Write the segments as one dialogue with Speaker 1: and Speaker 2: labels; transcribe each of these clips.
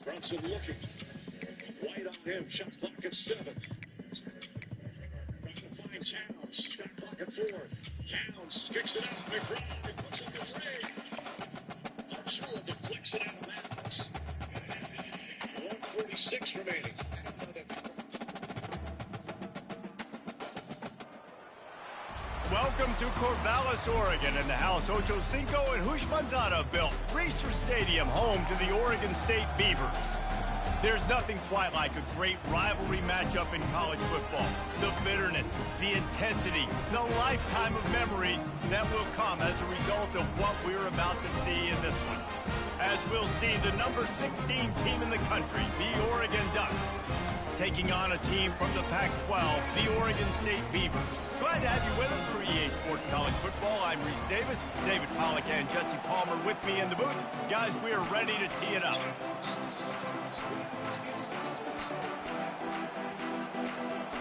Speaker 1: Brunson looking. White on him. Shot clock at 7. Trying to find Towns. Shot clock at 4. Towns kicks it out. McBride puts up a 3. Archula deflects it out of bounds. 1:46 remaining.
Speaker 2: Welcome to Corvallis, Oregon, in the house Ocho Cinco and Ncaa built. Reser Stadium, home to the Oregon State Beavers. There's nothing quite like a great rivalry matchup in college football. The bitterness, the intensity, the lifetime of memories that will come as a result of what we're about to see in this one. As we'll see the number 16 team in the country, the Oregon Ducks, taking on a team from the Pac-12, the Oregon State Beavers. Glad to have you with us for EA Sports College Football. I'm Reese Davis, David Pollack and Jesse Palmer with me in the booth. Guys, we are ready to tee it up.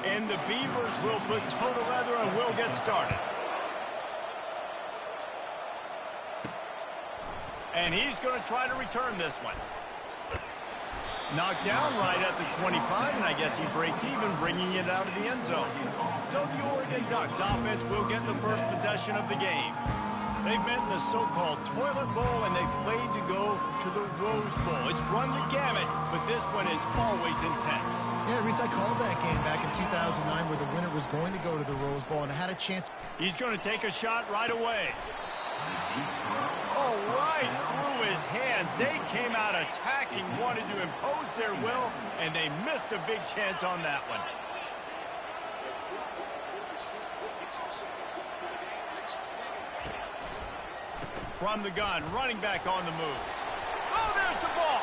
Speaker 2: And the Beavers will put toe together and we'll get started. And he's going to try to return this one. Knocked down right at the 25, and I guess he breaks even, bringing it out of the end zone. So the Oregon Ducks offense will get the first possession of the game. They've met in the so-called toilet bowl, and they've played to go to the Rose Bowl. It's run the gamut, but this one is always intense.
Speaker 3: Yeah, Reese, I called that game back in 2009 where the winner was going to go to the Rose Bowl and had a chance.
Speaker 2: He's going to take a shot right away. Oh, right through his hands. They came out attacking, wanted to impose their will, and they missed a big chance on that one. From the gun, running back on the move. Oh, there's the ball.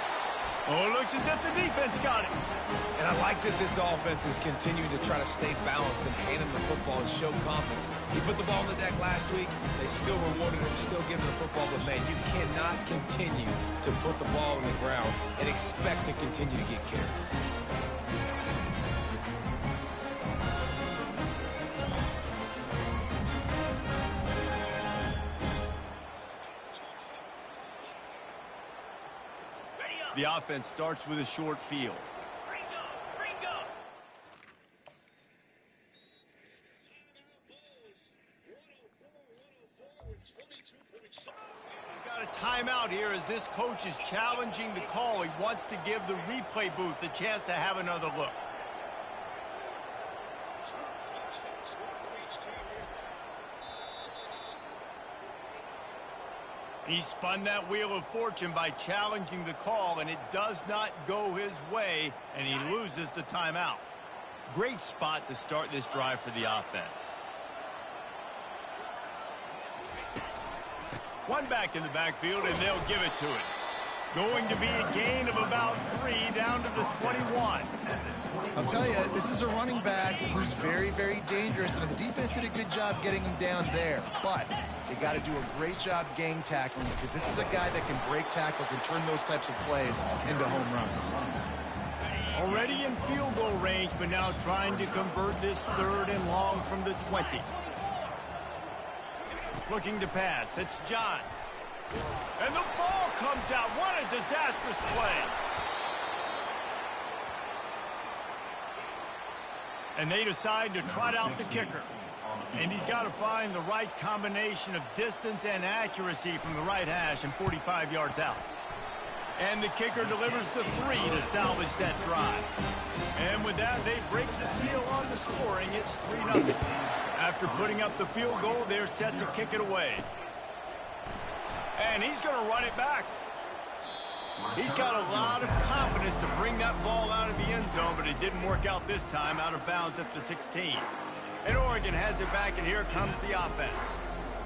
Speaker 2: Oh, it looks as if the defense got it.
Speaker 4: And I like that this offense is continuing to try to stay balanced and hand him the football and show confidence. He put the ball on the deck last week. They still rewarded him, still giving the football. But, man, you cannot continue to put the ball on the ground and expect to continue to get carries.
Speaker 2: The offense starts with a short field. We've got a timeout here as this coach is challenging the call. He wants to give the replay booth the chance to have another look. He spun that wheel of fortune by challenging the call, and it does not go his way, and he loses the timeout. Great spot to start this drive for the offense. One back in the backfield, and they'll give it to it. Going to be a gain of about 3 down to the 21.
Speaker 3: I'll tell you, this is a running back who's very, very dangerous, and the defense did a good job getting him down there. But they got to do a great job gang tackling because this is a guy that can break tackles and turn those types of plays into home runs.
Speaker 2: Already in field goal range, but now trying to convert this 3rd and long from the 20. Looking to pass. It's Johns. And the ball comes out. What a disastrous play. And they decide to trot out the kicker. And he's got to find the right combination of distance and accuracy from the right hash and 45 yards out. And the kicker delivers the 3 to salvage that drive. And with that, they break the seal on the scoring. It's 3-0. After putting up the field goal, they're set to kick it away. And he's going to run it back. He's got a lot of confidence to bring that ball out of the end zone, but it didn't work out this time, out of bounds at the 16. And Oregon has it back, and here comes the offense.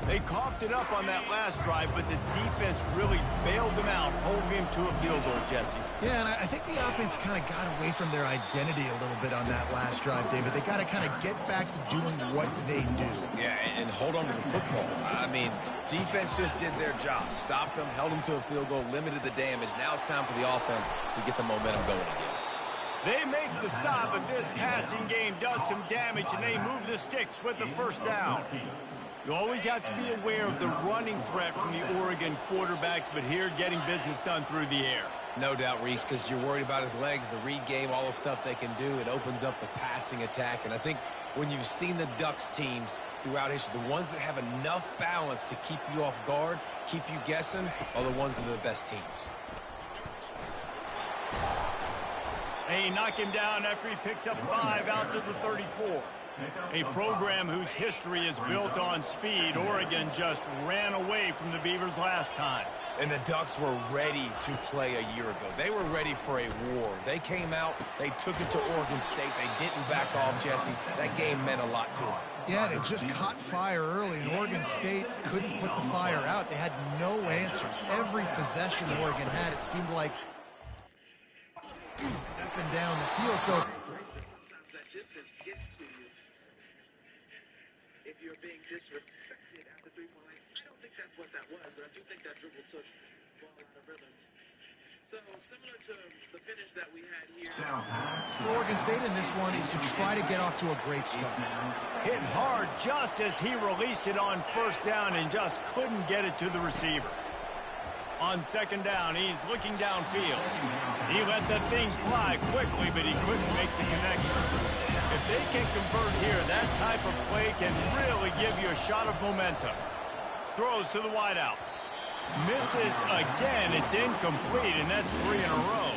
Speaker 2: They coughed it up on that last drive, but the defense really bailed them out, holding him to a field goal, Jesse.
Speaker 3: Yeah, and I think the offense kind of got away from their identity a little bit on that last drive, David. They got to kind of get back to doing what they do.
Speaker 4: Yeah, and hold on to the football. I mean, defense just did their job. Stopped them, held them to a field goal, limited the damage. Now it's time for the offense to get the momentum going again.
Speaker 2: They make the stop, but this passing game does some damage, and they move the sticks with the first down. You always have to be aware of the running threat from the Oregon quarterbacks, but here getting business done through the air.
Speaker 4: No doubt, Reese, because you're worried about his legs, the read game, all the stuff they can do. It opens up the passing attack. And I think when you've seen the Ducks teams throughout history, the ones that have enough balance to keep you off guard, keep you guessing, are the ones that are the best teams.
Speaker 2: They knock him down after he picks up 5 out to the 34. A program whose history is built on speed. Oregon just ran away from the Beavers last time.
Speaker 4: And the Ducks were ready to play a year ago. They were ready for a war. They came out, they took it to Oregon State. They didn't back off, Jesse. That game meant a lot to them.
Speaker 3: Yeah, they just caught fire early, and Oregon State couldn't put the fire out. They had no answers. Every possession Oregon had, it seemed like up and down the field. So
Speaker 5: sometimes that distance gets to you if you're being disrespected at the three-point line. I don't think that's what that was, but I do think that dribble took the ball out of rhythm. So similar to the finish that we had here.
Speaker 3: for Oregon State in this one is to try to get off to a great start.
Speaker 2: Hit hard just as he released it on first down and just couldn't get it to the receiver. On second down, he's looking downfield. He let that thing fly quickly, but he couldn't make the connection. If they can convert here, that type of play can really give you a shot of momentum. Throws to the wideout. Misses again. It's incomplete, and that's 3 in a row.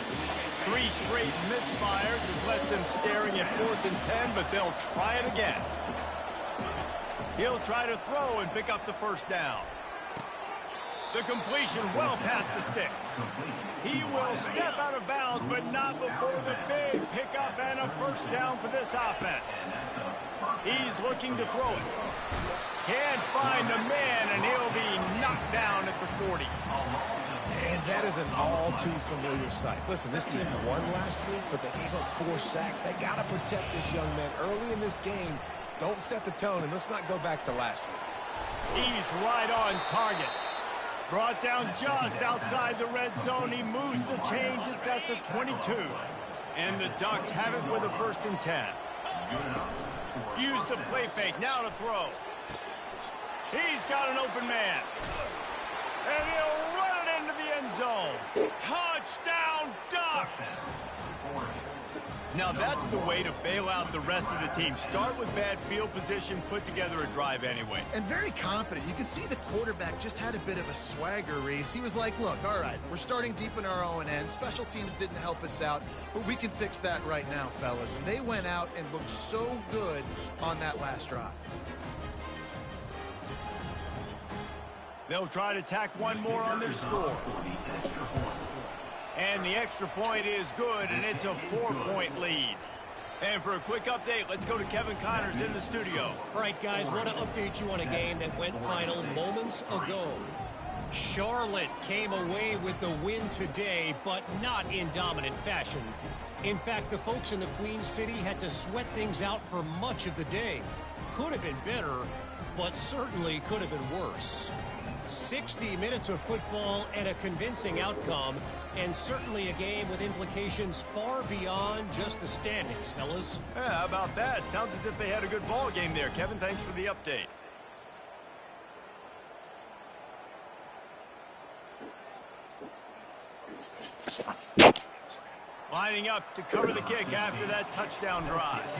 Speaker 2: 3 straight misfires has left them staring at 4th and 10, but they'll try it again. He'll try to throw and pick up the first down. The completion well past the sticks. He will step out of bounds, but not before the big pickup and a first down for this offense. He's looking to throw it. Can't find the man, and he'll be knocked down at the 40.
Speaker 4: And that is an all-too-familiar sight. Listen, this team won last week, but they gave up 4 sacks. They got to protect this young man early in this game. Don't set the tone, and let's not go back to last week.
Speaker 2: He's right on target. Brought down just outside the red zone. He moves the chains. It's at the 22. And the Ducks have it with a 1st and 10. Use the play fake. Now to throw. He's got an open man. And he'll run it into the end zone. Touchdown, Ducks! Now that's the way to bail out the rest of the team. Start with bad field position, put together a drive anyway.
Speaker 3: And very confident. You can see the quarterback just had a bit of a swagger, Reese. He was like, look, all right, we're starting deep in our own end. Special teams didn't help us out, but we can fix that right now, fellas. And they went out and looked so good on that last drive.
Speaker 2: They'll try to tack one more on their score. And the extra point is good, and it's a 4-point lead. And for a quick update, let's go to Kevin Connors in the studio.
Speaker 6: All right, guys, want to update you on a game that went final moments ago. Charlotte came away with the win today, but not in dominant fashion. In fact, the folks in the Queen City had to sweat things out for much of the day. Could have been better, but certainly could have been worse. 60 minutes of football and a convincing outcome, and certainly a game with implications far beyond just the standings, fellas.
Speaker 2: Yeah, how about that? Sounds as if they had a good ball game there. Kevin, thanks for the update. Lining up to cover the kick after that touchdown drive.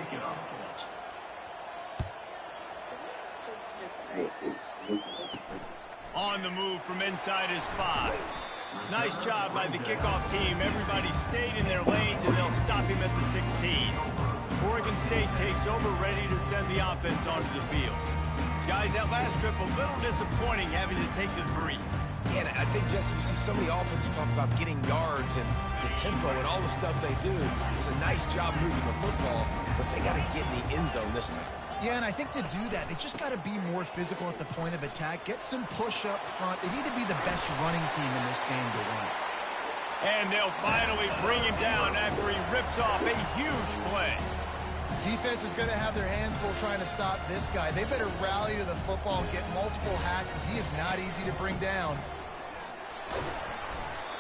Speaker 2: On the move from inside his 5. Nice job by the kickoff team. Everybody stayed in their lanes, and they'll stop him at the 16. Oregon State takes over, ready to send the offense onto the field. Guys, that last trip, a little disappointing having to take the 3.
Speaker 4: Yeah, and I think, Jesse, you see some of the offense talk about getting yards and the tempo and all the stuff they do. It was a nice job moving the football, but they got to get in the end zone this time.
Speaker 3: Yeah, and I think to do that, they just got to be more physical at the point of attack, get some push up front. They need to be the best running team in this game to win.
Speaker 2: And they'll finally bring him down after he rips off a huge play.
Speaker 3: Defense is going to have their hands full trying to stop this guy. They better rally to the football and get multiple hats because he is not easy to bring down.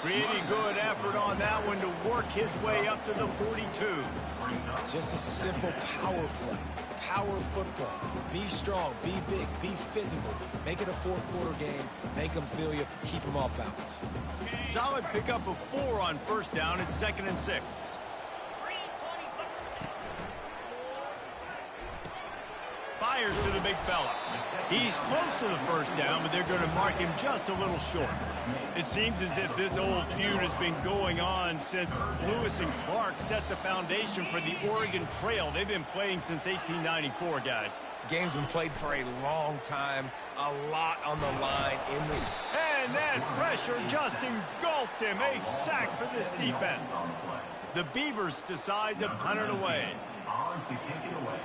Speaker 2: Pretty good effort on that one to work his way up to the 42.
Speaker 4: Just a simple power play. Power football. Be strong, be big, be physical. Make it a fourth quarter game. Make them feel you. Keep them off balance.
Speaker 2: Solid pickup of 4 on first down. It's 2nd and 6. Fires to the big fella. He's close to the first down, but they're going to mark him just a little short. It seems as if this old feud has been going on since Lewis and Clark set the foundation for the Oregon Trail. They've been playing since 1894, guys.
Speaker 4: Game's been played for a long time. A lot on the line in the...
Speaker 2: And that pressure just engulfed him. A sack for this defense. The Beavers decide to punt it away.
Speaker 1: On to kick it away.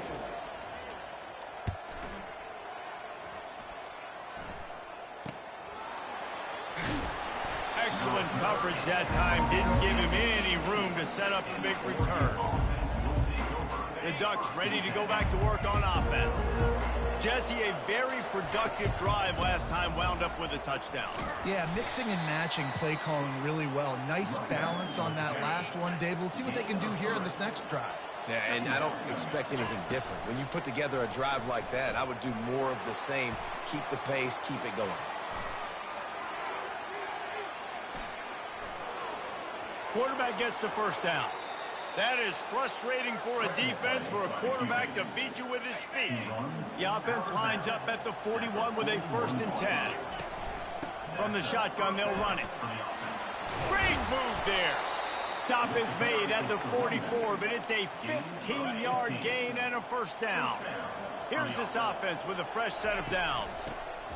Speaker 2: Excellent coverage that time. Didn't give him any room to set up a big return. The Ducks ready to go back to work on offense. Jesse, a very productive drive last time, wound up with a touchdown.
Speaker 3: Yeah, mixing and matching play calling really well. Nice balance on that last one, Dave. Let's see what they can do here in this next drive.
Speaker 4: Yeah, and I don't expect anything different. When you put together a drive like that, I would do more of the same. Keep the pace, keep it going.
Speaker 2: Quarterback gets the first down. That is frustrating for a defense, for a quarterback to beat you with his feet. The offense lines up at the 41 with a 1st and 10. From the shotgun, they'll run it. Great move there. Stop is made at the 44, but it's a 15-yard gain and a first down. Here's this offense with a fresh set of downs.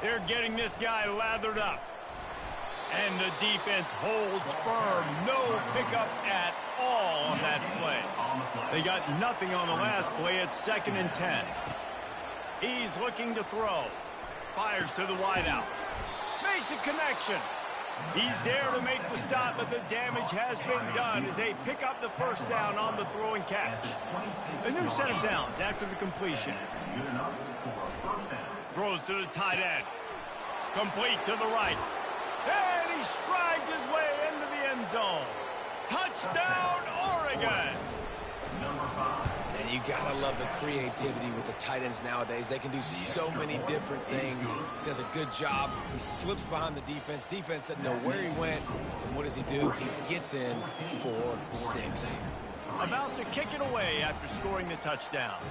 Speaker 2: They're getting this guy lathered up. And the defense holds firm. No pickup at all on that play. They got nothing on the last play. It's 2nd and 10. He's looking to throw. Fires to the wideout. Makes a connection. He's there to make the stop, but the damage has been done as they pick up the first down on the throw and catch. A new set of downs after the completion. Throws to the tight end. Complete to the right. And he strides his way into the end zone. Touchdown, Oregon!
Speaker 4: And you gotta love the creativity with the tight ends nowadays. They can do so many different things. He does a good job. He slips behind the defense. Defense doesn't know where he went. And what does he do? He gets in for 6.
Speaker 2: About to kick it away after scoring the touchdown.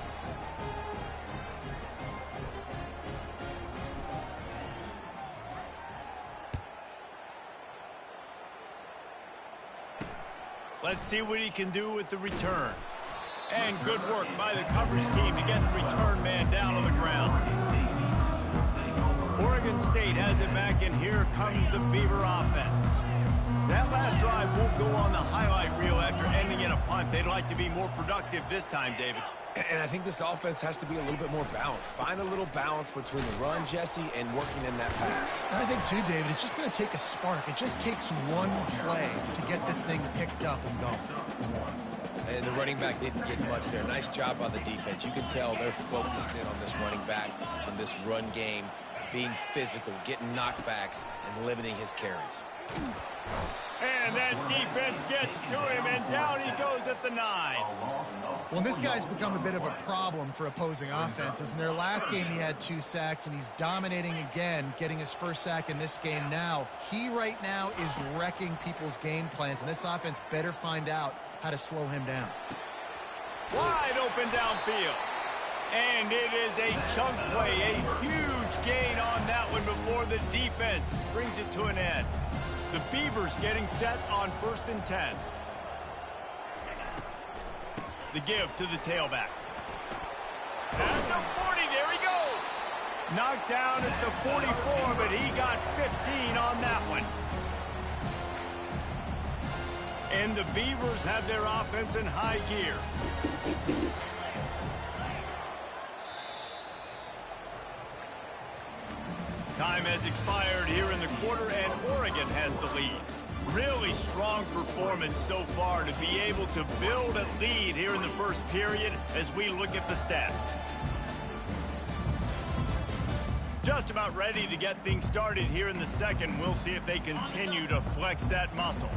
Speaker 2: Let's see what he can do with the return. And good work by the coverage team to get the return man down on the ground. Oregon State has it back, and here comes the Beaver offense. That last drive won't go on the highlight reel after ending in a punt. They'd like to be more productive this time, David.
Speaker 4: And I think this offense has to be a little bit more balanced. Find a little balance between the run, Jesse, and working in that pass.
Speaker 3: And I think, too, David, it's just going to take a spark. It just takes one play to get this thing picked up and going.
Speaker 4: And the running back didn't get much there. Nice job on the defense. You can tell they're focused in on this running back, on this run game, being physical, getting knockbacks, and limiting his carries.
Speaker 2: And that defense gets to him, and down he goes at the 9.
Speaker 3: Well, this guy's become a bit of a problem for opposing offenses. In their last game, he had 2 sacks, and he's dominating again, getting his first sack in this game now. He right now is wrecking people's game plans, and this offense better find out how to slow him down.
Speaker 2: Wide open downfield. And it is a chunk play, a huge gain on that one before the defense brings it to an end. The Beavers getting set on 1st and 10. The give to the tailback. At the 40, there he goes. Knocked down at the 44, but he got 15 on that one. And the Beavers have their offense in high gear. Time has expired here in the quarter, and Oregon has the lead. Really strong performance so far to be able to build a lead here in the first period as we look at the stats. Just about ready to get things started here in the second. We'll see if they continue to flex that muscle.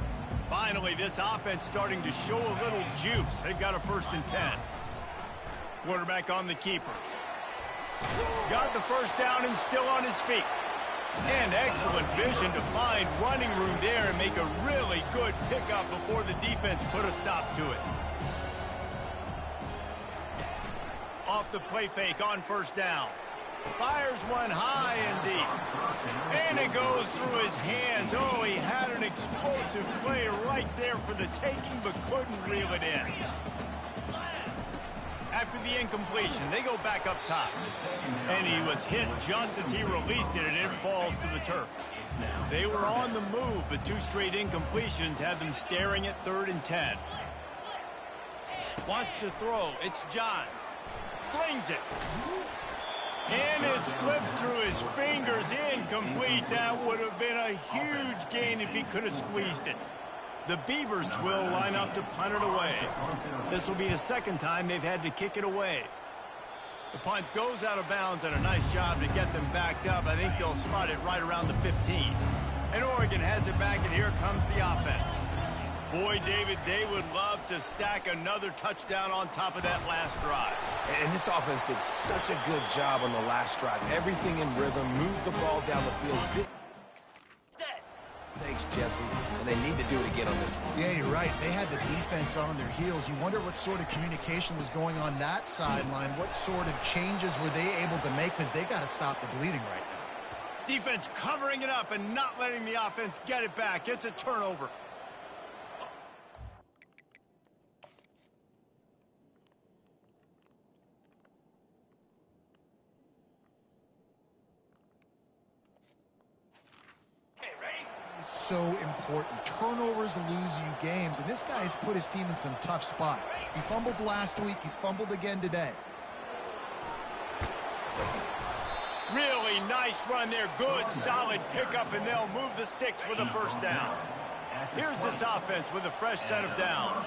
Speaker 2: Finally, this offense starting to show a little juice. They've got a 1st and 10. Quarterback on the keeper. Got the first down and still on his feet. And excellent vision to find running room there and make a really good pickup before the defense put a stop to it. Off the play fake on 1st down. Fires one high and deep. And it goes through his hands. Oh, he had an explosive play right there for the taking, but couldn't reel it in. After the incompletion, they go back up top. And he was hit just as he released it, and it falls to the turf. They were on the move, but 2 straight incompletions had them staring at 3rd and 10. Wants to throw. It's Johns. Slings it. And it slips through his fingers. Incomplete. That would have been a huge gain if he could have squeezed it. The Beavers will line up to punt it away. This will be the 2nd time they've had to kick it away. The punt goes out of bounds, and a nice job to get them backed up. I think they'll spot it right around the 15. And Oregon has it back, and here comes the offense. Boy, David, they would love to stack another touchdown on top of that last drive.
Speaker 4: And this offense did such a good job on the last drive. Everything in rhythm, moved the ball down the field. Thanks, Jesse, and they need to do it again on this one.
Speaker 3: Yeah, you're right. They had the defense on their heels. You wonder what sort of communication was going on that sideline. What sort of changes were they able to make, because they got to stop the bleeding right now.
Speaker 2: Defense covering it up and not letting the offense get it back. It's a turnover.
Speaker 3: So important. Turnovers lose you games, and this guy has put his team in some tough spots. He fumbled last week. He's fumbled again today.
Speaker 2: Really nice run there. Good, solid pickup, and they'll move the sticks with a 1st down. Here's this offense with a fresh set of downs.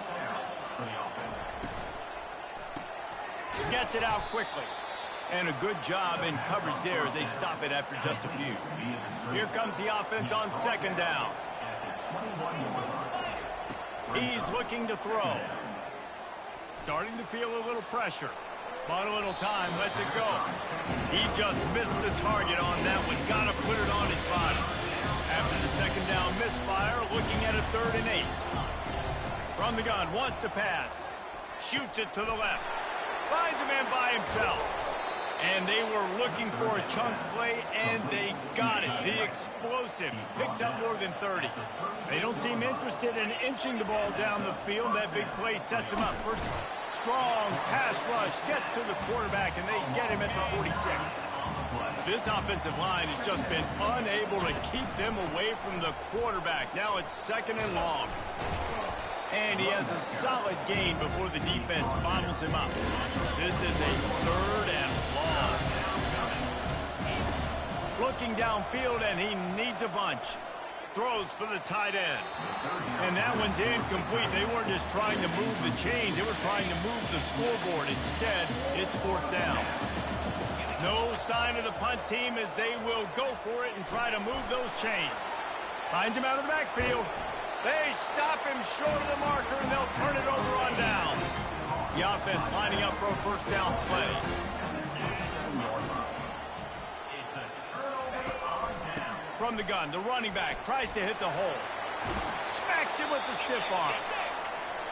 Speaker 2: Gets it out quickly. And a good job in coverage there as they stop it after just a few. Here comes the offense on 2nd down. He's looking to throw. Starting to feel a little pressure. Bought a little time, lets it go. He just missed the target on that one. Got to put it on his body. After the 2nd down misfire, looking at a 3rd and 8. From the gun, wants to pass. Shoots it to the left. Finds a man by himself. And they were looking for a chunk play, and they got it. The explosive picks up more than 30. They don't seem interested in inching the ball down the field. That big play sets them up. First strong pass rush gets to the quarterback, and they get him at the 46. This offensive line has just been unable to keep them away from the quarterback. Now it's 2nd and long. And he has a solid gain before the defense bottles him up. This is a 3rd and long. Looking downfield, and he needs a bunch. Throws for the tight end. And that one's incomplete. They weren't just trying to move the chains. They were trying to move the scoreboard. Instead, it's 4th down. No sign of the punt team as they will go for it and try to move those chains. Finds him out of the backfield. They stop him short of the marker, and they'll turn it over on down. The offense lining up for a 1st down play. From the gun, the running back tries to hit the hole. Smacks him with the stiff arm.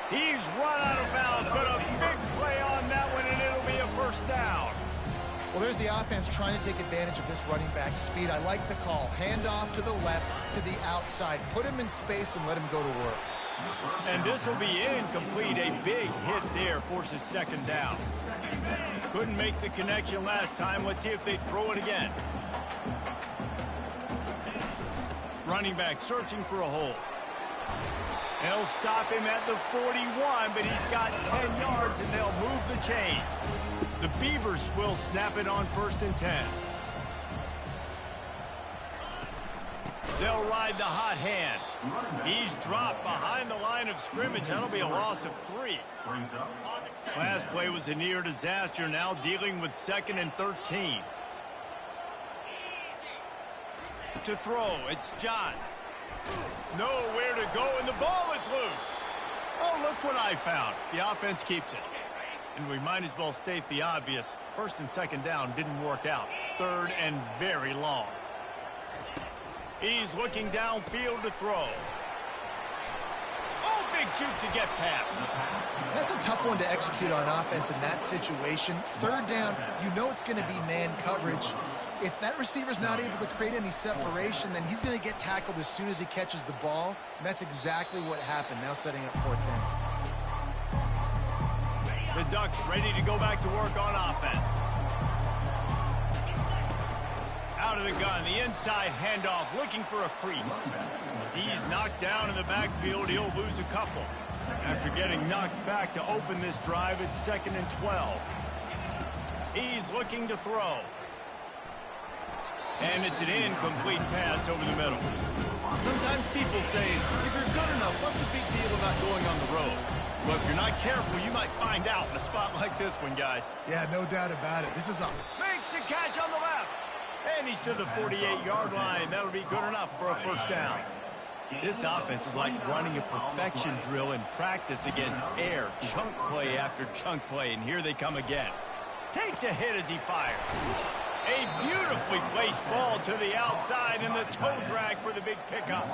Speaker 2: He's run out of bounds, but a big play on that one, and it'll be a 1st down.
Speaker 3: Well, there's the offense trying to take advantage of this running back speed. I like the call. Hand off to the left, to the outside. Put him in space and let him go to work.
Speaker 2: And this will be incomplete. A big hit there forces 2nd down. Couldn't make the connection last time. Let's see if they throw it again. Running back searching for a hole. They'll stop him at the 41, but he's got 10 yards, and they'll move the chains. The Beavers will snap it on 1st and 10. They'll ride the hot hand. He's dropped behind the line of scrimmage. That'll be a loss of 3. Last play was a near disaster, now dealing with 2nd and 13. To throw, it's Johns. Nowhere to go, and the ball is loose. Oh, look what I found. The offense keeps it. And we might as well state the obvious. First and second down didn't work out. Third and very long. He's looking downfield to throw. Oh, big juke to get past.
Speaker 3: That's a tough one to execute on offense in that situation. Third down, you know it's going to be man coverage. If that receiver's not able to create any separation, then he's going to get tackled as soon as he catches the ball. And that's exactly what happened. Now setting up fourth down.
Speaker 2: The Ducks ready to go back to work on offense. Out of the gun, the inside handoff, looking for a crease. He's knocked down in the backfield. He'll lose a couple. After getting knocked back to open this drive, it's 2nd and 12. He's looking to throw. And it's an incomplete pass over the middle. Sometimes people say, if you're good enough, what's the big deal about going on the road? Well, if you're not careful, you might find out in a spot like this one, guys.
Speaker 3: Yeah, no doubt about it. This is a...
Speaker 2: Makes the catch on the left. And he's to the 48-yard line. That'll be good enough for a first down. This offense is like running a perfection drill in practice against air. Chunk play after chunk play, and here they come again. Takes a hit as he fires. A beautifully placed ball to the outside, and the toe drag for the big pickup.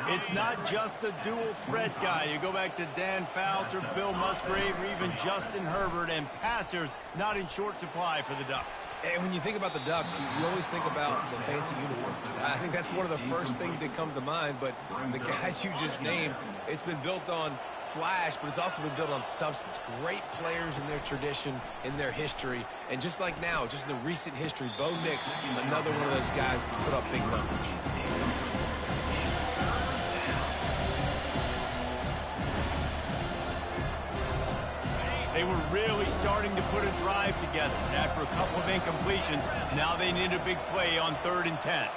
Speaker 2: It's not just the dual threat guy. You go back to Dan Fouts or Bill Musgrave or even Justin Herbert, and passers not in short supply for the Ducks.
Speaker 4: And when you think about the Ducks, you always think about the fancy uniforms. I think that's one of the first things that come to mind, but the guys you just named, it's been built on flash, but it's also been built on substance. Great players in their tradition, in their history, and just like now, just in the recent history, Bo Nix, another one of those guys that's put up big numbers.
Speaker 2: They were really starting to put a drive together. After a couple of incompletions, now they need a big play on 3rd and 10.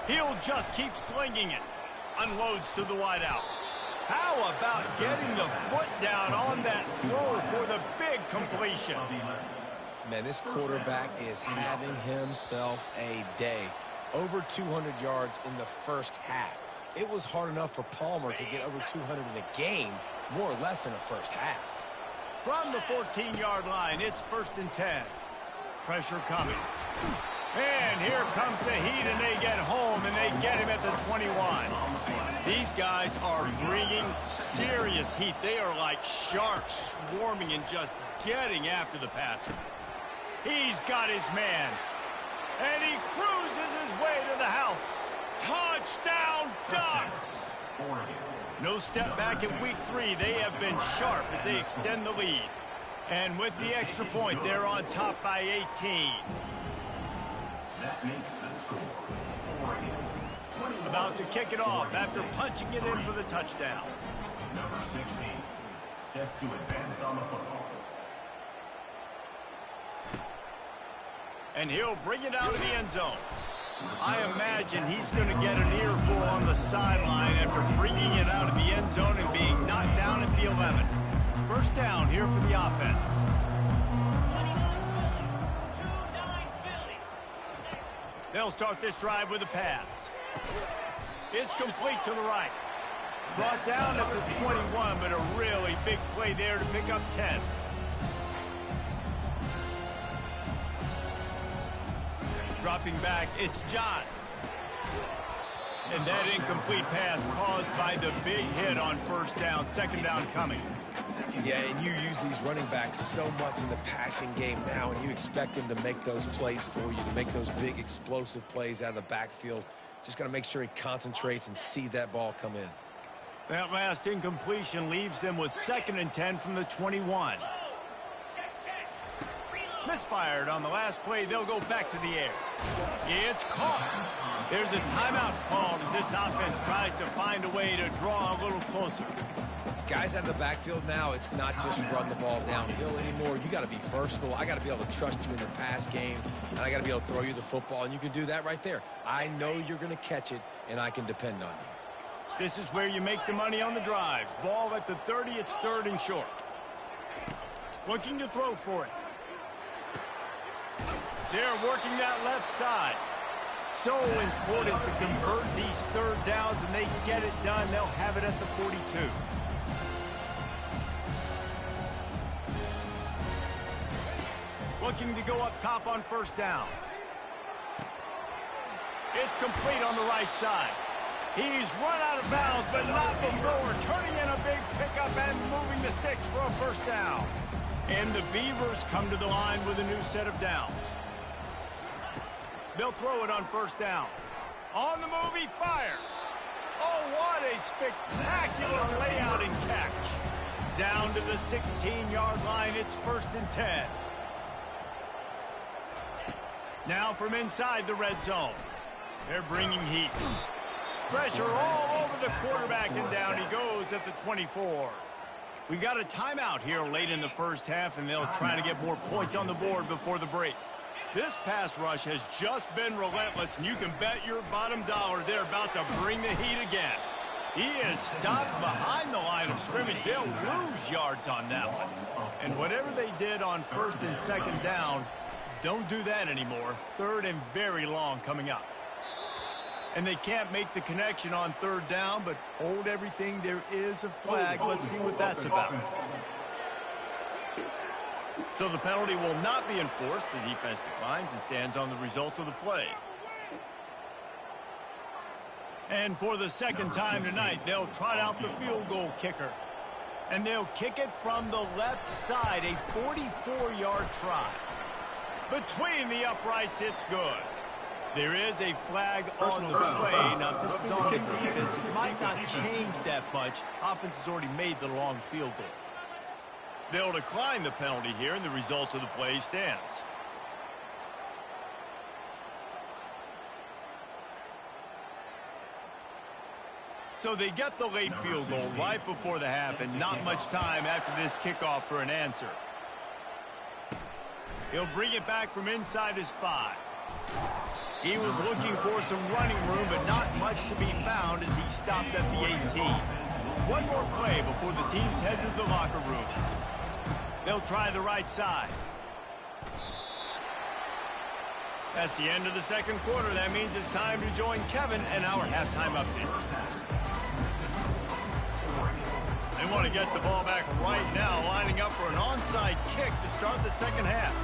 Speaker 2: He'll just keep slinging it. Unloads to the wideout. How about getting the foot down on that throw for the big completion?
Speaker 4: Man, this quarterback is having himself a day. Over 200 yards in the first half. It was hard enough for Palmer to get over 200 in a game, more or less in the first half.
Speaker 2: From the 14-yard line, it's 1st and 10. Pressure coming. And here comes the heat, and they get home, and they get him at the 21. These guys are bringing serious heat. They are like sharks swarming and just getting after the passer. He's got his man. And he cruises his way to the house. Touchdown, Ducks! No step back in week 3. They have been sharp as they extend the lead. And with the extra point, they're on top by 18.
Speaker 1: That makes the score. Oregon.
Speaker 2: About to kick it off after punching it in for the touchdown.
Speaker 1: Number 16, set to advance on the football.
Speaker 2: And he'll bring it out of the end zone. I imagine he's going to get an earful on the sideline after bringing it out of the end zone and being knocked down at the 11. First down here for the offense. They'll start this drive with a pass. It's complete to the right. Brought down at the 21, but a really big play there to pick up 10. Dropping back, it's Johns. And that incomplete pass caused by the big hit on first down. Second down coming.
Speaker 4: Yeah, and you use these running backs so much in the passing game now, and you expect them to make those plays for you, to make those big explosive plays out of the backfield. Just got to make sure he concentrates and see that ball come in.
Speaker 2: That last incompletion leaves them with 2nd and 10 from the 21. Misfired on the last play. They'll go back to the air. It's caught. There's a timeout called as this offense tries to find a way to draw a little closer.
Speaker 4: Guys out of the backfield now, it's not just run the ball downhill anymore. You got to be versatile. I got to be able to trust you in the pass game, and I got to be able to throw you the football, and you can do that right there. I know you're going to catch it, and I can depend on you.
Speaker 2: This is where you make the money on the drives. Ball at the 30, it's 3rd and short. Looking to throw for it. They're working that left side. So important to convert these third downs, and they get it done. They'll have it at the 42. Looking to go up top on first down. It's complete on the right side. He's run out of bounds, but not before turning in a big pickup and moving the sticks for a first down. And the Beavers come to the line with a new set of downs. They'll throw it on first down. On the move, he fires. Oh, what a spectacular layout and catch. Down to the 16-yard line, it's 1st and 10. Now from inside the red zone. They're bringing heat. Pressure all over the quarterback, and down he goes at the 24. We got a timeout here late in the first half, and they'll try to get more points on the board before the break. This pass rush has just been relentless, and you can bet your bottom dollar they're about to bring the heat again. He is stopped behind the line of scrimmage. They'll lose yards on that one. And whatever they did on 1st and 2nd down, don't do that anymore. 3rd and very long coming up. And they can't make the connection on 3rd down, but hold everything. There is a flag. Let's see what that's about. So the penalty will not be enforced. The defense declines and stands on the result of the play. And for the 2nd time tonight, they'll trot out the field goal kicker. And they'll kick it from the left side, a 44-yard try. Between the uprights, it's good. There is a flag on the play. Now, if this is on the defense, it might not change that much. Offense has already made the long field goal. They'll decline the penalty here, and the result of the play stands. So they get the late field goal right before the half, and not much time after this kickoff for an answer. He'll bring it back from inside his 5. He was looking for some running room, but not much to be found as he stopped at the 18. One more play before the teams head to the locker rooms. They'll try the right side. That's the end of the 2nd quarter. That means it's time to join Kevin and our halftime update. They want to get the ball back right now, lining up for an onside kick to start the 2nd half.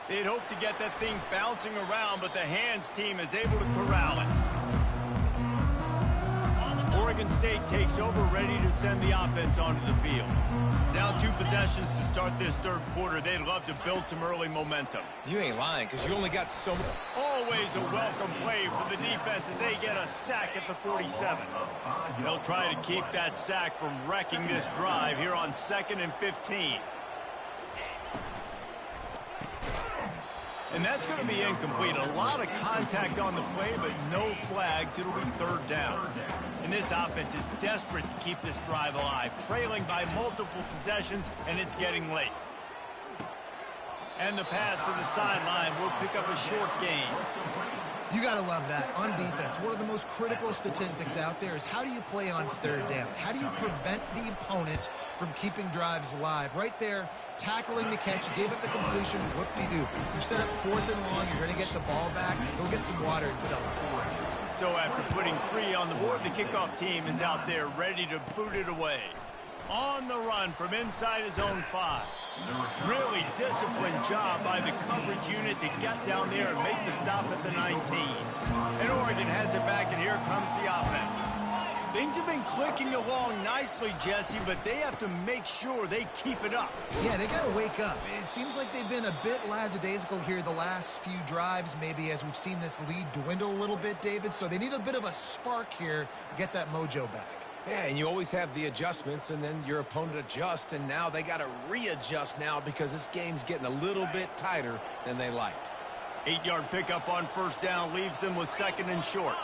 Speaker 2: They'd hope to get that thing bouncing around, but the hands team is able to corral it. Oregon State takes over, ready to send the offense onto the field. Down 2 possessions to start this 3rd quarter. They'd love to build some early momentum.
Speaker 4: You ain't lying, because you only got so much.
Speaker 2: Always a welcome play for the defense as they get a sack at the 47. They'll try to keep that sack from wrecking this drive here on 2nd and 15. And that's going to be incomplete. A lot of contact on the play, but no flags. It'll be 3rd down. And this offense is desperate to keep this drive alive, trailing by multiple possessions, and it's getting late. And the pass to the sideline will pick up a short gain.
Speaker 3: You got to love that. On defense, one of the most critical statistics out there is how do you play on 3rd down? How do you prevent the opponent from keeping drives alive? Right there, tackling the catch, you gave up the completion, whoop-de-doo. You set up 4th and long, you're going to get the ball back, go get some water and celebrate.
Speaker 2: So after putting 3 on the board, the kickoff team is out there ready to boot it away. On the run from inside his own 5. Really disciplined job by the coverage unit to get down there and make the stop at the 19. And Oregon has it back, and here comes the offense. Things have been clicking along nicely, Jesse, but they have to make sure they keep it up.
Speaker 3: Yeah, they got to wake up. It seems like they've been a bit lackadaisical here the last few drives, maybe as we've seen this lead dwindle a little bit, David. So they need a bit of a spark here to get that mojo back.
Speaker 4: Yeah, and you always have the adjustments, and then your opponent adjusts, and now they got to readjust now because this game's getting a little bit tighter than they liked.
Speaker 2: 8-yard pickup on 1st down leaves them with 2nd and short.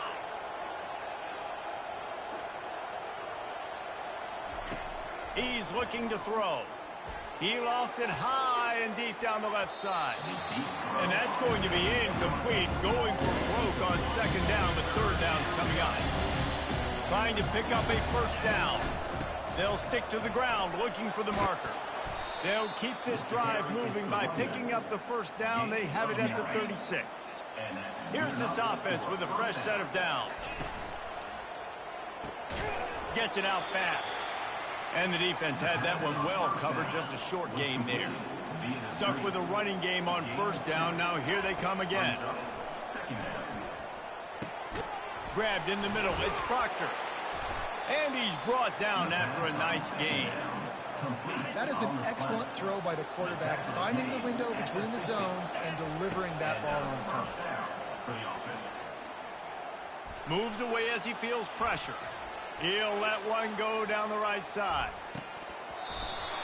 Speaker 2: He's looking to throw. He lofts it high and deep down the left side. And that's going to be incomplete, going for broke on 2nd down, but 3rd down's coming up. Trying to pick up a first down. They'll stick to the ground looking for the marker. They'll keep this drive moving by picking up the first down. They have it at the 36. Here's this offense with a fresh set of downs. Gets it out fast. And the defense had that one well covered, just a short gain there. Stuck with a running game on first down. Now here they come again. Grabbed in the middle. It's Proctor. And he's brought down after a nice gain.
Speaker 3: That is an excellent throw by the quarterback, finding the window between the zones and delivering that ball on time.
Speaker 2: Moves away as he feels pressure. He'll let one go down the right side.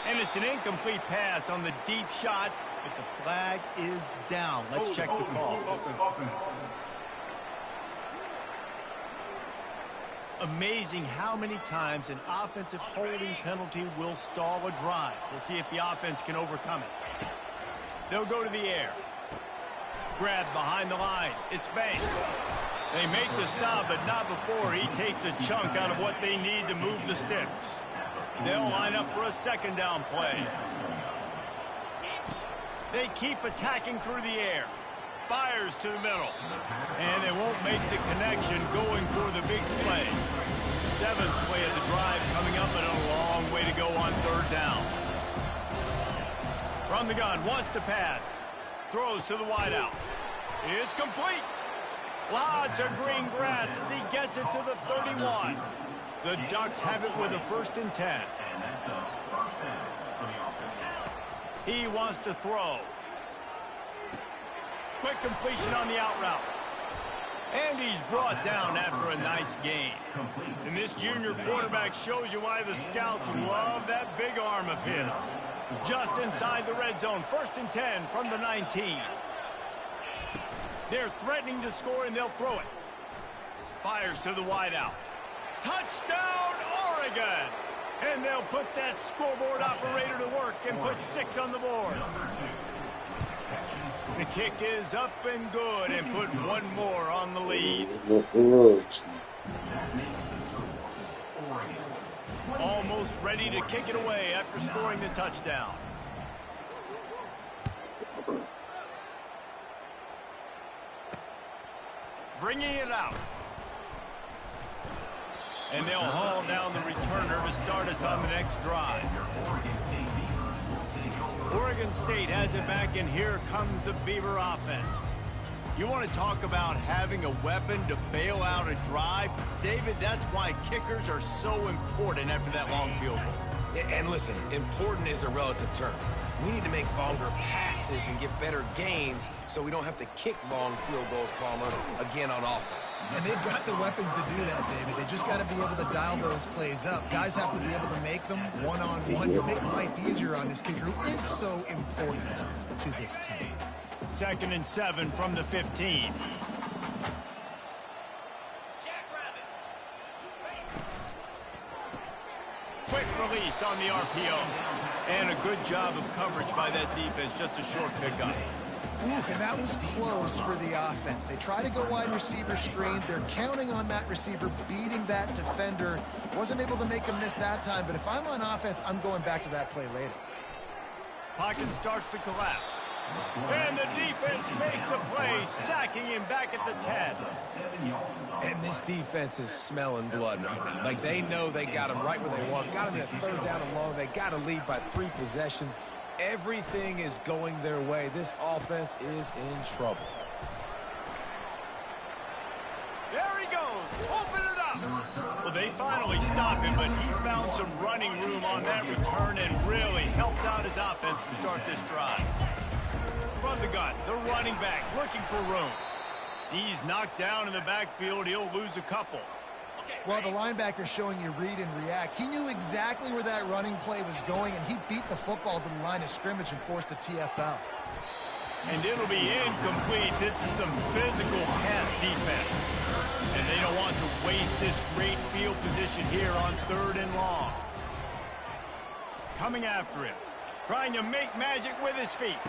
Speaker 2: And it's an incomplete pass on the deep shot, but the flag is down. Let's check the call. Amazing how many times an offensive holding penalty will stall a drive. We'll see if the offense can overcome it. They'll go to the air. Grab behind the line. It's Banks. They make the stop, but not before he takes a chunk out of what they need to move the sticks. They'll line up for a second down play. They keep attacking through the air. Fires to the middle. And they won't make the connection going for the big play. Seventh play of the drive coming up, and a long way to go on third down. From the gun, wants to pass. Throws to the wideout. It's complete. Lots of green grass as he gets it to the 31. The Ducks have it with a 1st and 10. He wants to throw. Quick completion on the out route. And he's brought down after a nice gain. And this junior quarterback shows you why the scouts love that big arm of his. Just inside the red zone, 1st and 10 from the 19. They're threatening to score, and they'll throw it. Fires to the wideout. Touchdown, Oregon! And they'll put that scoreboard operator to work and put 6 on the board. The kick is up and good, and put one more on the lead. Almost ready to kick it away after scoring the touchdown. Bringing it out. And they'll haul down the returner to start us on the next drive. Oregon State has it back, and here comes the Beaver offense. You want to talk about having a weapon to bail out a drive? David, that's why kickers are so important after that long field goal.
Speaker 4: And listen, important is a relative term. We need to make longer passes and get better gains so we don't have to kick long field goals, Palmer, again on offense.
Speaker 3: And they've got the weapons to do that, David. They just got to be able to dial those plays up. Guys have to be able to make them one-on-one to make life easier on this kicker who is so important to this team.
Speaker 2: 2nd and 7 from the 15. Quick release on the RPO. And a good job of coverage by that defense. Just a short pickup.
Speaker 3: And that was close for the offense. They try to go wide receiver screen. They're counting on that receiver beating that defender. Wasn't able to make him miss that time. But if I'm on offense, I'm going back to that play later.
Speaker 2: Pocket starts to collapse. And the defense makes a play, sacking him back at the 10.
Speaker 4: And this defense is smelling blood right now. Like, they know they got him right where they want. Got him at 3rd down and long. They got to lead by 3 possessions. Everything is going their way. This offense is in trouble.
Speaker 2: There he goes. Open it up. Well, they finally stop him, but he found some running room on that return and really helps out his offense to start this drive. From the gun, the running back looking for room. He's knocked down in the backfield. He'll lose a couple.
Speaker 3: Well, the linebacker's showing you read and react. He knew exactly where that running play was going, and he beat the football to the line of scrimmage and forced the TFL.
Speaker 2: And it'll be incomplete. This is some physical pass defense. And they don't want to waste this great field position here on 3rd and long. Coming after him. Trying to make magic with his feet.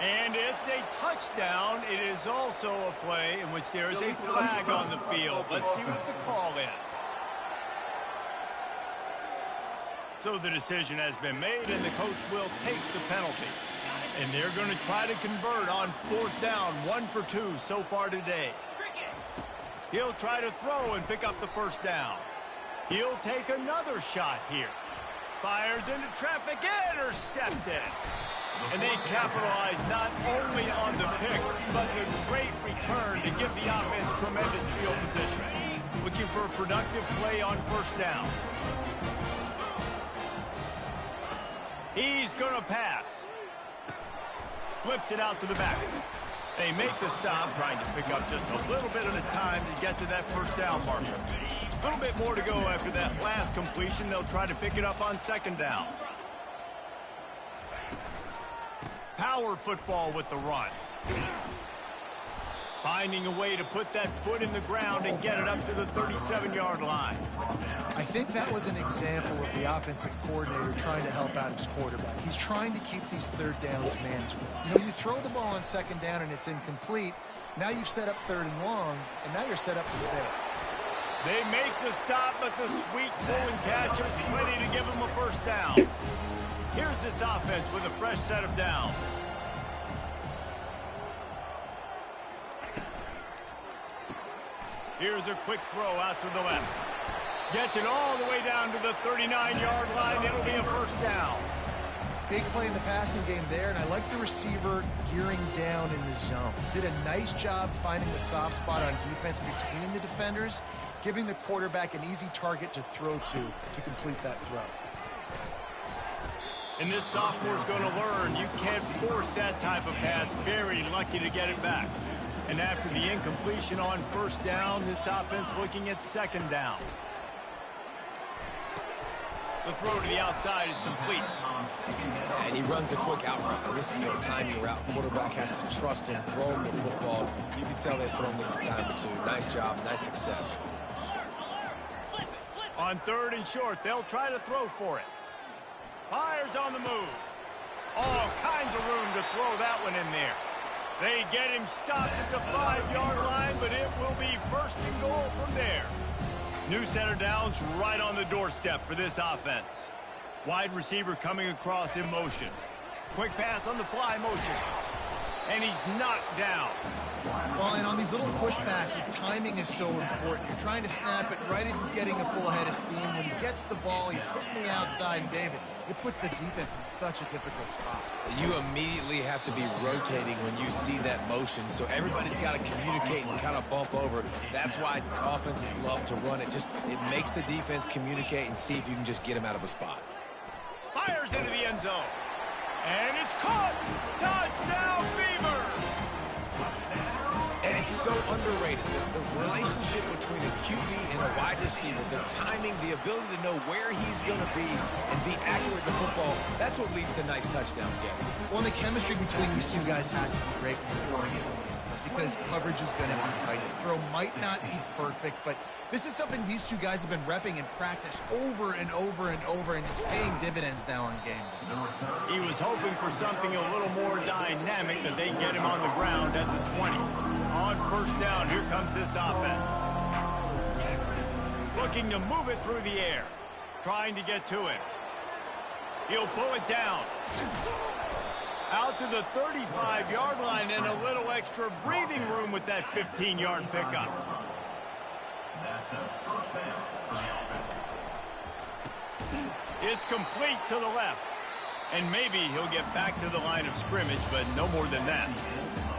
Speaker 2: And it's a touchdown. It is also a play in which there is a flag on the field. Let's see what the call is. So the decision has been made, and the coach will take the penalty. And they're going to try to convert on 4th down, 1 for 2 so far today. He'll try to throw and pick up the 1st down. He'll take another shot here. Fires into traffic, intercepted. And they capitalize not only on the pick, but the great return to give the offense tremendous field position. Looking for a productive play on 1st down. He's going to pass. Flips it out to the back. They make the stop, trying to pick up just a little bit at a time to get to that 1st down marker. A little bit more to go after that last completion. They'll try to pick it up on 2nd down. Power football with the run. Finding a way to put that foot in the ground and get it up to the 37-yard line.
Speaker 3: I think that was an example of the offensive coordinator trying to help out his quarterback. He's trying to keep these 3rd downs manageable. You know, you throw the ball on 2nd down and it's incomplete. Now you've set up 3rd and long, and now you're set up to fail.
Speaker 2: They make the stop, but the sweet pull and catch is plenty to give them a 1st down. Here's this offense with a fresh set of downs. Here's a quick throw out to the left. Gets it all the way down to the 39-yard line. It'll be a 1st down.
Speaker 3: Big play in the passing game there, and I like the receiver gearing down in the zone. Did a nice job finding the soft spot on defense between the defenders, giving the quarterback an easy target to throw to complete that throw.
Speaker 2: And this sophomore's going to learn you can't force that type of pass. Very lucky to get it back. And after the incompletion on 1st down, this offense looking at 2nd down. The throw to the outside is complete.
Speaker 4: And he runs a quick out route. Now, this is a timing route. Quarterback has to trust him, throw him the football. You can tell they've thrown this a time or two. Nice job, nice success.
Speaker 2: On 3rd and short, they'll try to throw for it. Fires on the move. All kinds of room to throw that one in there. They get him stopped at the 5-yard line, but it will be 1st and goal from there. New center downs right on the doorstep for this offense. Wide receiver coming across in motion. Quick pass on the fly motion. And he's knocked down.
Speaker 3: Well, and on these little push passes, timing is so important. You're trying to snap it right as he's getting a full head of steam. When he gets the ball, he's hitting the outside, and David, it puts the defense in such a difficult spot.
Speaker 4: You immediately have to be rotating when you see that motion, so everybody's got to communicate and kind of bump over. That's why offenses love to run it. It makes the defense communicate and see if you can just get him out of a spot.
Speaker 2: Fires into the end zone. And it's caught. Touchdown, Beaver.
Speaker 4: And it's so underrated. The relationship between a QB and a wide receiver, the timing, the ability to know where he's going to be and be accurate with the football, that's what leads to nice touchdowns, Jesse.
Speaker 3: Well, the chemistry between these two guys has to be great when you're throwing it, because coverage is going to be tight. The throw might not be perfect, but this is something these two guys have been repping in practice over and over and over, and it's paying dividends now on game day.
Speaker 2: He was hoping for something a little more dynamic, that they get him on the ground at the 20. On 1st down, here comes this offense. Looking to move it through the air. Trying to get to it. He'll pull it down. Out to the 35-yard line, and a little extra breathing room with that 15-yard pickup. It's complete to the left. And maybe he'll get back to the line of scrimmage, but no more than that.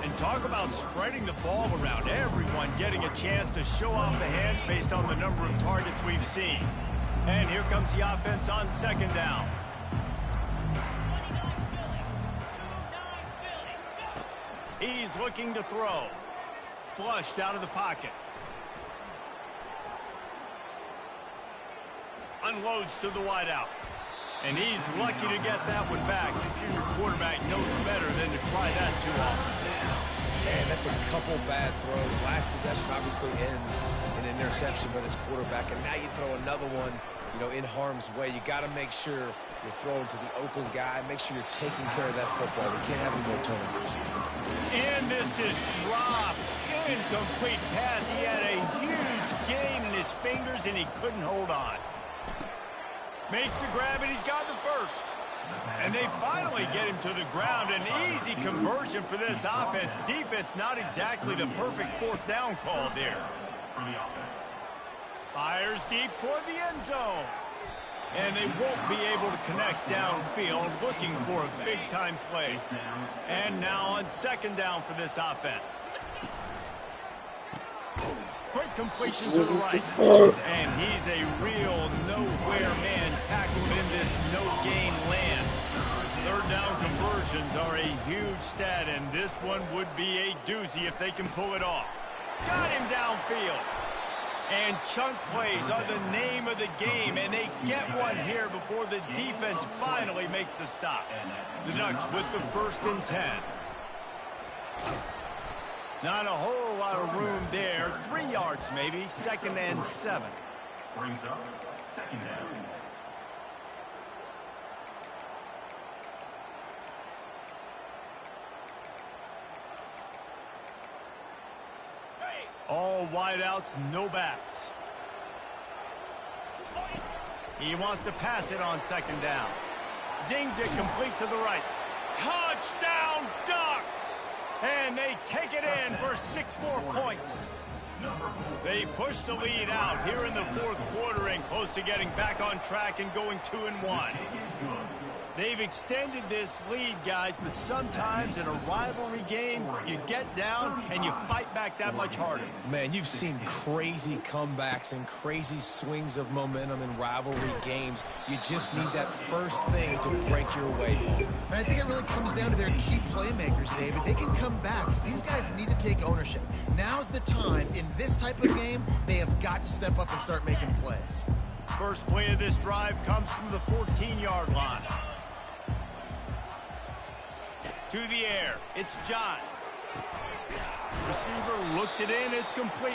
Speaker 2: And talk about spreading the ball around. Everyone getting a chance to show off the hands based on the number of targets we've seen. And here comes the offense on 2nd down. He's looking to throw. Flushed out of the pocket. Unloads to the wideout. And he's lucky to get that one back. This junior quarterback knows better than to try that too often.
Speaker 4: Man, that's a couple bad throws. Last possession obviously ends in an interception by this quarterback, and now you throw another one, in harm's way. You got to make sure you're throwing to the open guy. Make sure you're taking care of that football. We can't have any more turnovers.
Speaker 2: And this is dropped. Incomplete pass. He had a huge gain in his fingers, and he couldn't hold on. Makes the grab, and he's got the first. And they finally get him to the ground. An easy conversion for this offense. Defense, not exactly the perfect fourth down call there. Fires deep toward the end zone. And they won't be able to connect downfield, looking for a big-time play. And now on second down for this offense. Quick completion to the right. And he's a real nowhere man tackled in this no-gain land. Third down conversions are a huge stat, and this one would be a doozy if they can pull it off. Got him downfield. And chunk plays are the name of the game, and they get one here before the defense finally makes the stop. The Ducks with the 1st and 10. Not a whole lot of room there. 3 yards maybe. 2nd and 7.
Speaker 1: Brings up 2nd down.
Speaker 2: All wideouts, no backs. He wants to pass it on 2nd down. Zings it complete to the right. Touchdown, Ducks! And they take it in for 6 more points. They push the lead out here in the 4th quarter and close to getting back on track and going 2-1. They've extended this lead, guys, but sometimes in a rivalry game, you get down and you fight back that much harder.
Speaker 4: Man, you've seen crazy comebacks and crazy swings of momentum in rivalry games. You just need that first thing to break your way.
Speaker 3: And I think it really comes down to their key playmakers, David. They can come back. These guys need to take ownership. Now's the time. In this type of game, they have got to step up and start making plays.
Speaker 2: First play of this drive comes from the 14-yard line. To the air, it's Johns. Receiver looks it in, it's complete.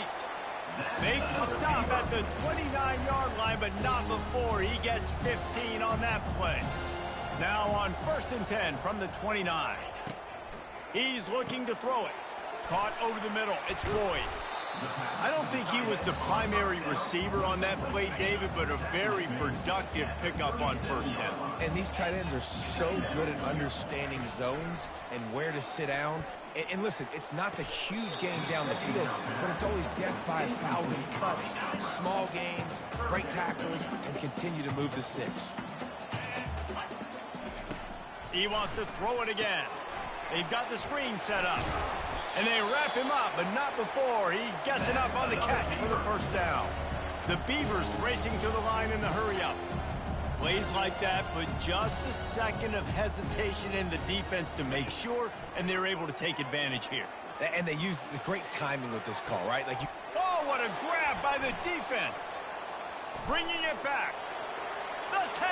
Speaker 2: Makes the stop at the 29-yard line, but not before he gets 15 on that play. Now on 1st and 10 from the 29. He's looking to throw it. Caught over the middle, it's Boyd. I don't think he was the primary receiver on that play, David, but a very productive pickup on 1st down.
Speaker 4: And these tight ends are so good at understanding zones and where to sit down. And listen, it's not the huge gain down the field, but it's always death by 1,000 cuts. Small gains, break tackles, and continue to move the sticks.
Speaker 2: He wants to throw it again. They've got the screen set up. And they wrap him up, but not before he gets enough on the catch for the 1st down. The Beavers racing to the line in the hurry-up. Plays like that, but just a second of hesitation in the defense to make sure, and they're able to take advantage here.
Speaker 4: And they use the great timing with this call, right?
Speaker 2: Oh, what a grab by the defense. Bringing it back. The 10.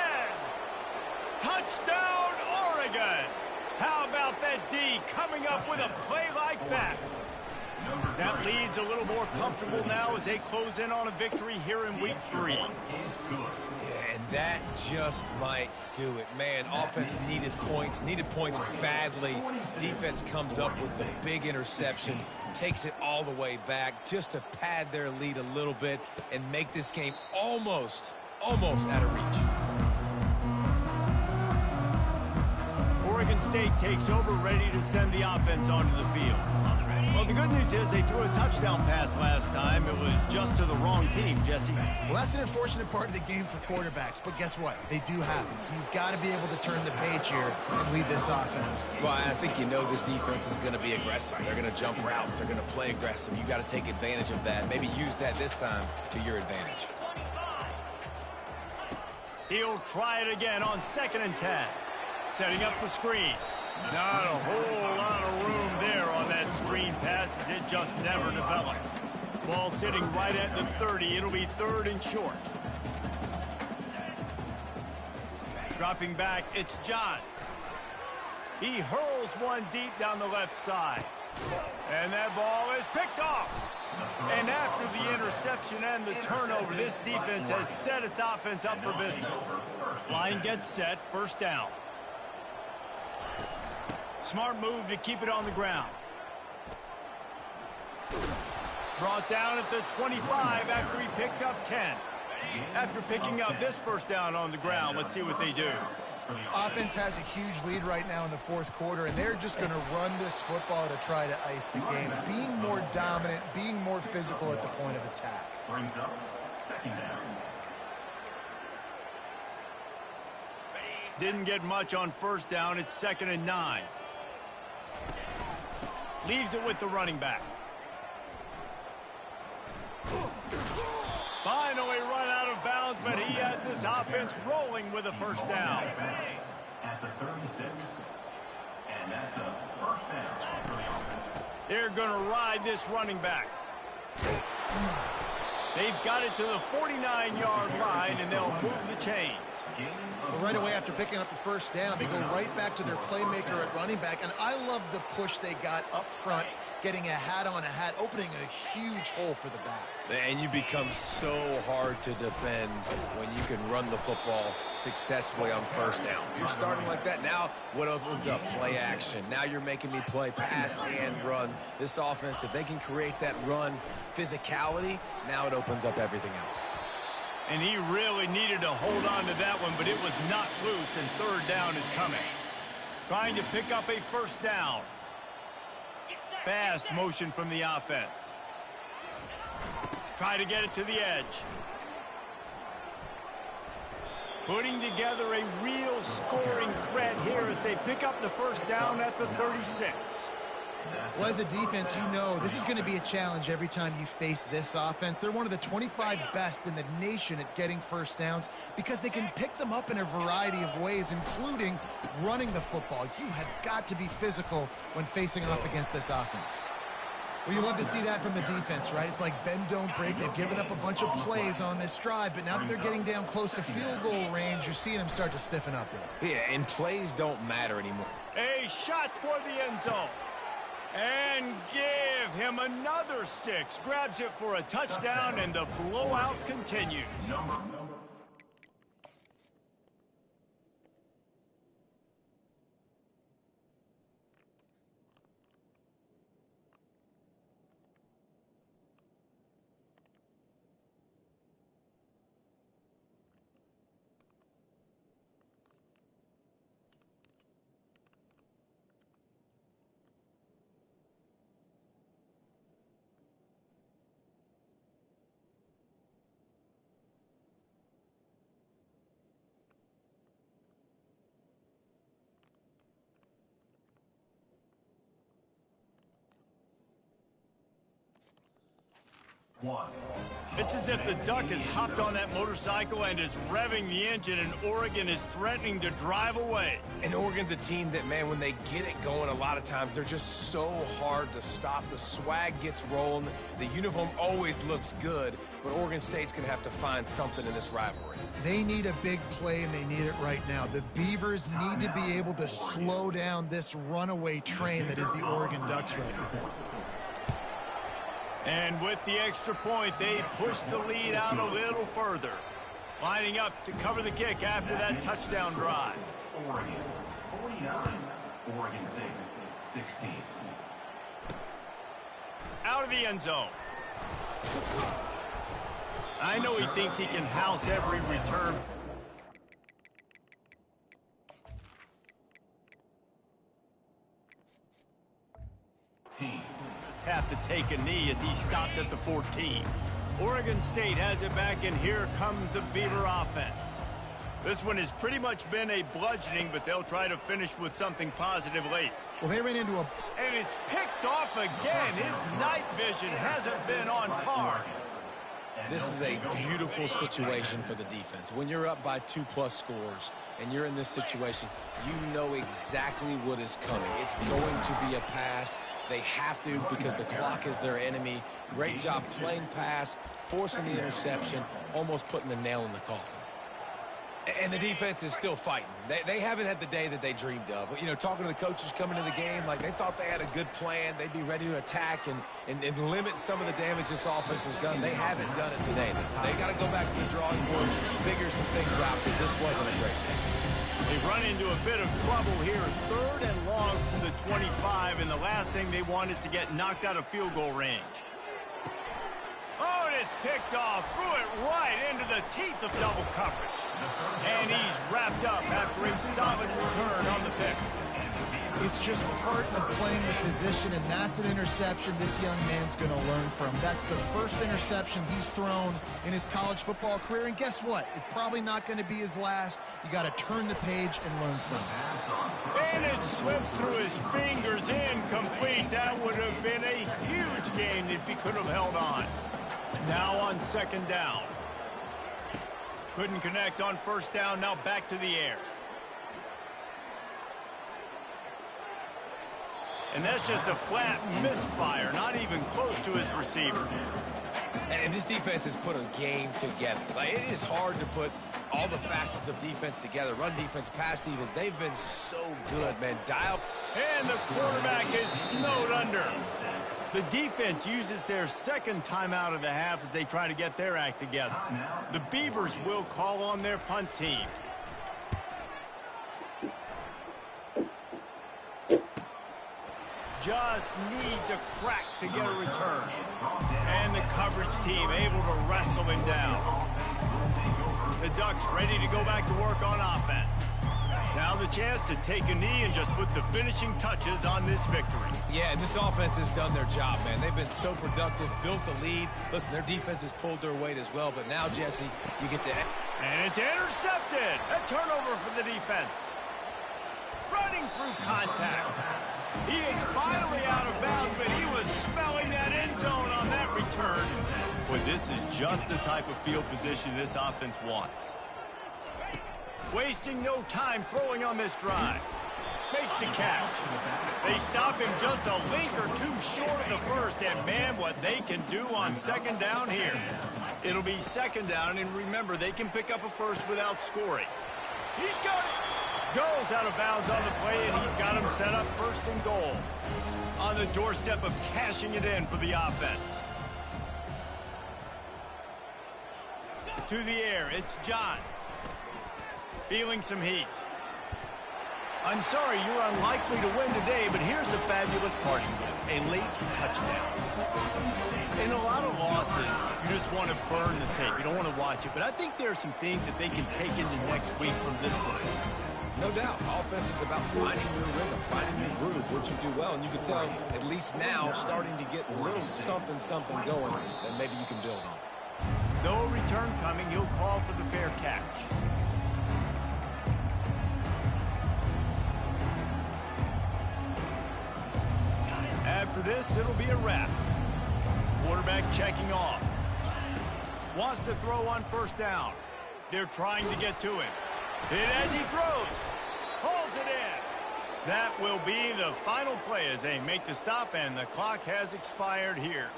Speaker 2: Touchdown, Oregon. How about that D coming up with a play like that? That lead's a little more comfortable now as they close in on a victory here in week 3.
Speaker 4: Yeah, and that just might do it. Man, offense needed points badly. Defense comes up with the big interception, takes it all the way back just to pad their lead a little bit and make this game almost out of reach.
Speaker 2: Oregon State takes over, ready to send the offense onto the field. Well, the good news is they threw a touchdown pass last time. It was just to the wrong team, Jesse.
Speaker 3: Well, that's an unfortunate part of the game for quarterbacks, but guess what? They do happen, so you've got to be able to turn the page here and lead this offense.
Speaker 4: Well, I think you know this defense is going to be aggressive. They're going to jump routes. They're going to play aggressive. You got to take advantage of that. Maybe use that this time to your advantage.
Speaker 2: He'll try it again on 2nd and 10. Setting up the screen. Not a whole lot of room there on that screen pass as it just never developed. Ball sitting right at the 30. It'll be 3rd and short. Dropping back, it's Johns. He hurls one deep down the left side. And that ball is picked off. And after the interception and the turnover, this defense has set its offense up for business. Line gets set, 1st down. Smart move to keep it on the ground. Brought down at the 25 after he picked up 10. After picking up this first down on the ground, let's see what they do.
Speaker 3: Offense has a huge lead right now in the fourth quarter, and they're just going to run this football to try to ice the game. Being more dominant, being more physical at the point of attack.
Speaker 1: Brings up second down.
Speaker 2: Didn't get much on first down. It's 2nd and 9. Leaves it with the running back. Finally run out of bounds, but he has this offense rolling with a first down.
Speaker 1: At the 36. And that's a first down for the offense.
Speaker 2: They're going to ride this running back. They've got it to the 49-yard line, and they'll move the chains.
Speaker 3: Well, right away after picking up the first down, they go right back to their playmaker at running back. And I love the push they got up front, getting a hat on a hat, opening a huge hole for the back.
Speaker 4: And you become so hard to defend when you can run the football successfully on first down. You're starting like that. Now what opens up? Play action. Now you're making me play pass and run. This offense, if they can create that run physicality, now it opens up everything else.
Speaker 2: And he really needed to hold on to that one, but it was not loose, and third down is coming. Trying to pick up a first down. Fast motion from the offense. Try to get it to the edge. Putting together a real scoring threat here as they pick up the first down at the 36.
Speaker 3: Well, as a defense, you know this is going to be a challenge every time you face this offense. They're one of the 25 best in the nation at getting first downs because they can pick them up in a variety of ways, including running the football. You have got to be physical when facing off against this offense. Well, you love to see that from the defense, right? It's like bend, don't break. They've given up a bunch of plays on this drive, but now that they're getting down close to field goal range, you're seeing them start to stiffen up there.
Speaker 4: Yeah, and plays don't matter anymore.
Speaker 2: A shot toward the end zone. And give him another 6. Grabs it for a touchdown, and the blowout continues. It's as if the Duck has hopped on that motorcycle and is revving the engine, and Oregon is threatening to drive away.
Speaker 4: And Oregon's a team that, man, when they get it going, a lot of times they're just so hard to stop. The swag gets rolling. The uniform always looks good, but Oregon State's going to have to find something in this rivalry.
Speaker 3: They need a big play, and they need it right now. The Beavers need to be able to slow down this runaway train that is the Oregon Ducks right now.
Speaker 2: And with the extra point, they push the lead out a little further. Lining up to cover the kick after that touchdown drive.
Speaker 1: Oregon 49, Oregon State 16.
Speaker 2: Out of the end zone. I know he thinks he can house every return. Have to take a knee as he stopped at the 14. Oregon State has it back, and here comes the Beaver offense. This one has pretty much been a bludgeoning, but they'll try to finish with something positive late.
Speaker 3: Well, they ran into a...
Speaker 2: And it's picked off again. His night vision hasn't been on par.
Speaker 4: This is a beautiful situation for the defense. When you're up by 2+ scores and you're in this situation, you know exactly what is coming. It's going to be a pass. They have to because the clock is their enemy. Great job playing pass, forcing the interception, almost putting the nail in the coffin. And the defense is still fighting. They haven't had the day that they dreamed of. You know, talking to the coaches coming to the game, like they thought they had a good plan. They'd be ready to attack and limit some of the damage this offense has done. They haven't done it today. They got to go back to the drawing board, figure some things out because this wasn't a great day.
Speaker 2: They run into a bit of trouble here. 3rd and long from the 25, and the last thing they want is to get knocked out of field goal range. Oh, and gets picked off, threw it right into the teeth of double coverage. And he's wrapped up after a solid return on the pick.
Speaker 3: It's just part of playing the position, and that's an interception this young man's going to learn from. That's the first interception he's thrown in his college football career, and guess what? It's probably not going to be his last. You got to turn the page and learn from it.
Speaker 2: And it slips through his fingers, incomplete. That would have been a huge gain if he could have held on. Now on second down. Couldn't connect on first down, now back to the air. And that's just a flat misfire, not even close to his receiver.
Speaker 4: And this defense has put a game together. Like, it is hard to put all the facets of defense together. Run defense, pass defense. They've been so good, man. Dial.
Speaker 2: And the quarterback is snowed under. The defense uses their second timeout of the half as they try to get their act together. The Beavers will call on their punt team. Just needs a crack to get a return. And the coverage team able to wrestle him down. The Ducks ready to go back to work on offense. Now the chance to take a knee and just put the finishing touches on this victory.
Speaker 4: Yeah, and this offense has done their job, man. They've been so productive, built the lead. Listen, their defense has pulled their weight as well, but now, Jesse, you get to...
Speaker 2: And it's intercepted. A turnover for the defense. Running through contact. He is finally out of bounds, but he was smelling that end zone on that return. Well, this is just the type of field position this offense wants. Wasting no time throwing on this drive. Makes the catch. They stop him just a link or two short of the first, and man, what they can do on second down here. It'll be second down, and remember, they can pick up a first without scoring. He's got it. Goes out of bounds on the play, and he's got him set up first and goal. On the doorstep of cashing it in for the offense. To the air, it's Johns. Feeling some heat. I'm sorry, you're unlikely to win today, but here's a fabulous parting gift. A late touchdown. In a lot of losses, you just want to burn the tape. You don't want to watch it. But I think there are some things that they can take into next week from this performance.
Speaker 4: No doubt. Offense is about finding your rhythm, finding your groove, what you do well. And you can tell, at least now, starting to get a little something going that maybe you can build on.
Speaker 2: No return coming. He'll call for the fair catch. After this, it'll be a wrap. Quarterback checking off. Wants to throw on first down. They're trying to get to him. And as he throws, pulls it in. That will be the final play as they make the stop, and the clock has expired here.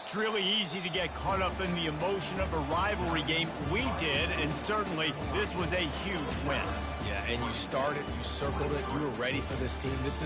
Speaker 2: It's really easy to get caught up in the emotion of a rivalry game. We did, and certainly this was a huge win.
Speaker 4: Yeah, and you started, you circled it, you were ready for this team. This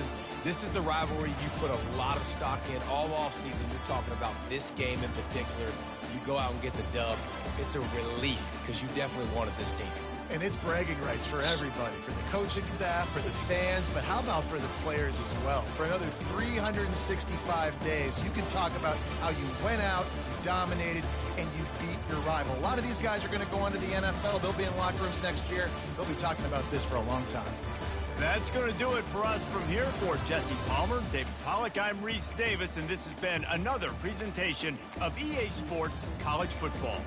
Speaker 4: is the rivalry you put a lot of stock in all offseason. You're talking about this game in particular. You go out and get the dub. It's a relief because you definitely wanted this team.
Speaker 3: And it's bragging rights for everybody, for the coaching staff, for the fans, but how about for the players as well? For another 365 days, you can talk about how you went out, you dominated, and you beat your rival. A lot of these guys are going to go on to the NFL. They'll be in locker rooms next year. They'll be talking about this for a long time.
Speaker 2: That's going to do it for us from here. For Jesse Palmer, David Pollack, I'm Reese Davis, and this has been another presentation of EA Sports College Football.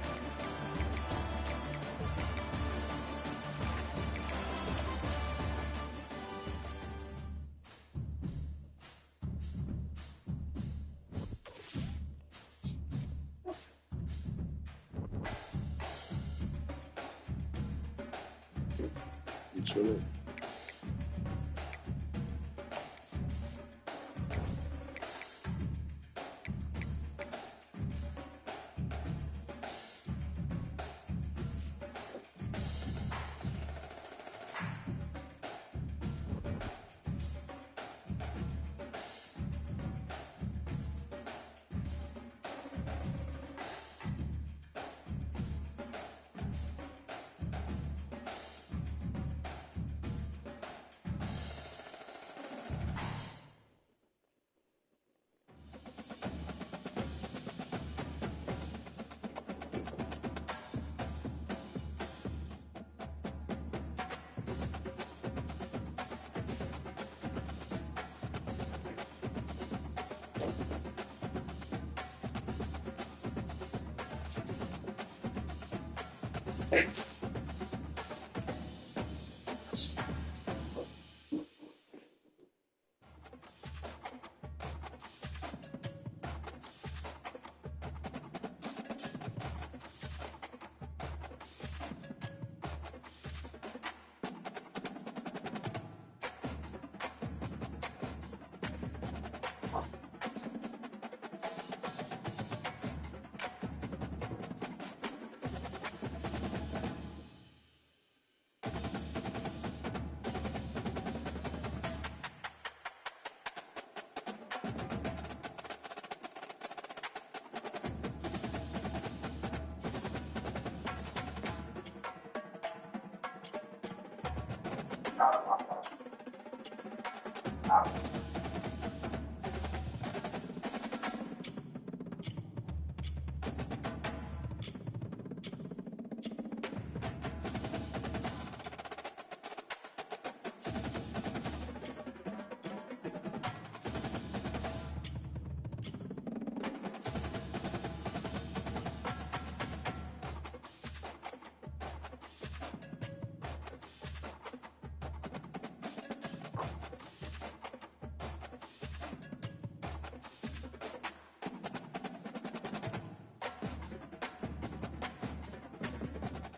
Speaker 1: Chilling.
Speaker 7: Out.